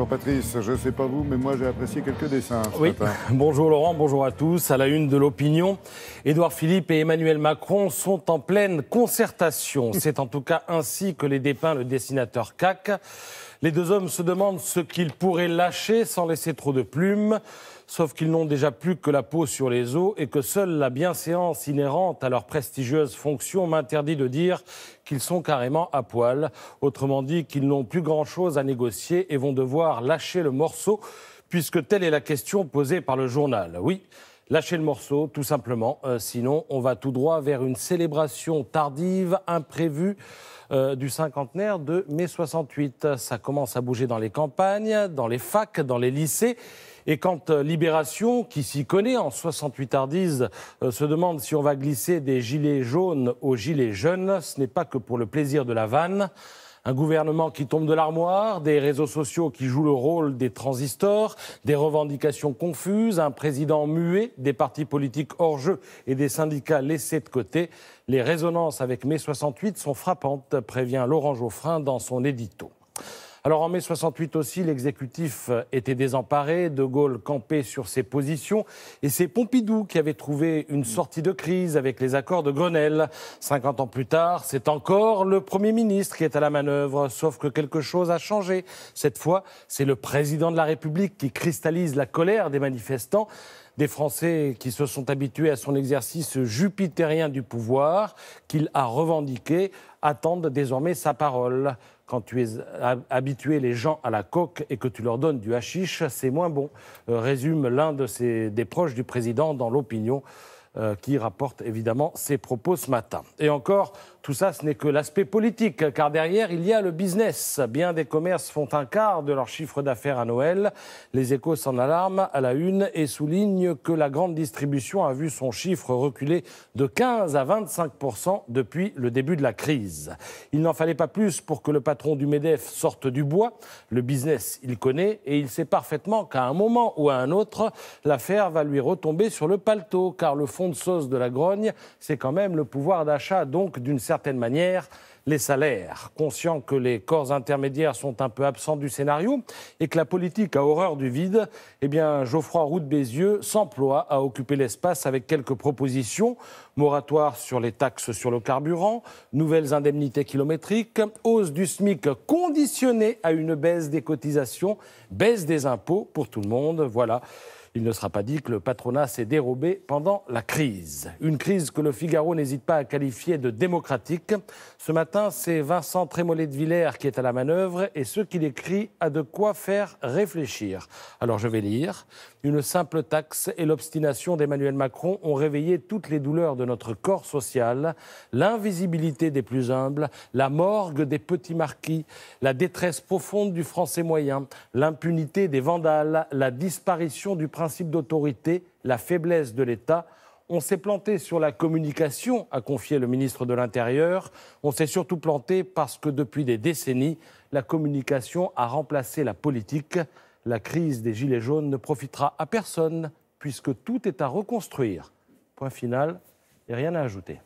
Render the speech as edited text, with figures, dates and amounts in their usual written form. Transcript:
Bonjour Patrice, je ne sais pas vous, mais moi j'ai apprécié quelques dessins ce matin. Bonjour Laurent, bonjour à tous. À la une de l'opinion, Édouard Philippe et Emmanuel Macron sont en pleine concertation. C'est en tout cas ainsi que les dépeint le dessinateur CAC. Les deux hommes se demandent ce qu'ils pourraient lâcher sans laisser trop de plumes. Sauf qu'ils n'ont déjà plus que la peau sur les os et que seule la bienséance inhérente à leur prestigieuse fonction m'interdit de dire qu'ils sont carrément à poil. Autrement dit, qu'ils n'ont plus grand-chose à négocier et vont devoir lâcher le morceau, puisque telle est la question posée par le journal. Oui, lâcher le morceau, tout simplement. Sinon, on va tout droit vers une célébration tardive, imprévue, du cinquantenaire de mai 68. Ça commence à bouger dans les campagnes, dans les facs, dans les lycées. Et quand Libération, qui s'y connaît en 68 ardise, se demande si on va glisser des gilets jaunes aux gilets jeunes, ce n'est pas que pour le plaisir de la vanne. Un gouvernement qui tombe de l'armoire, des réseaux sociaux qui jouent le rôle des transistors, des revendications confuses, un président muet, des partis politiques hors jeu et des syndicats laissés de côté. Les résonances avec mai 68 sont frappantes, prévient Laurent Geoffrin dans son édito. Alors en mai 68 aussi, l'exécutif était désemparé, De Gaulle campait sur ses positions et c'est Pompidou qui avait trouvé une sortie de crise avec les accords de Grenelle. 50 ans plus tard, c'est encore le Premier ministre qui est à la manœuvre, sauf que quelque chose a changé. Cette fois, c'est le président de la République qui cristallise la colère des manifestants. Des Français qui se sont habitués à son exercice jupitérien du pouvoir, qu'il a revendiqué, attendent désormais sa parole. Quand tu es habitué les gens à la coque et que tu leur donnes du hashish, c'est moins bon, résume l'un des proches du président dans l'opinion, qui rapporte évidemment ses propos ce matin. Et encore, tout ça, ce n'est que l'aspect politique, car derrière, il y a le business. Bien des commerces font un quart de leur chiffre d'affaires à Noël. Les Échos s'en alarment à la une et soulignent que la grande distribution a vu son chiffre reculer de 15 à 25% depuis le début de la crise. Il n'en fallait pas plus pour que le patron du MEDEF sorte du bois. Le business, il connaît et il sait parfaitement qu'à un moment ou à un autre, l'affaire va lui retomber sur le paletot, car le fond de sauce de la grogne, c'est quand même le pouvoir d'achat, donc d'une certaine manière, les salaires. Conscient que les corps intermédiaires sont un peu absents du scénario et que la politique a horreur du vide, eh bien Geoffroy Roux de Bézieux s'emploie à occuper l'espace avec quelques propositions. Moratoire sur les taxes sur le carburant, nouvelles indemnités kilométriques, hausse du SMIC conditionnée à une baisse des cotisations, baisse des impôts pour tout le monde, voilà. Il ne sera pas dit que le patronat s'est dérobé pendant la crise. Une crise que le Figaro n'hésite pas à qualifier de démocratique. Ce matin, c'est Vincent Trémollet de Villers qui est à la manœuvre et ce qu'il écrit a de quoi faire réfléchir. Alors je vais lire. Une simple taxe et l'obstination d'Emmanuel Macron ont réveillé toutes les douleurs de notre corps social, l'invisibilité des plus humbles, la morgue des petits marquis, la détresse profonde du français moyen, l'impunité des vandales, la disparition du principe d'autorité, la faiblesse de l'État. On s'est planté sur la communication, a confié le ministre de l'Intérieur. On s'est surtout planté parce que depuis des décennies, la communication a remplacé la politique. La crise des Gilets jaunes ne profitera à personne puisque tout est à reconstruire. Point final et rien à ajouter.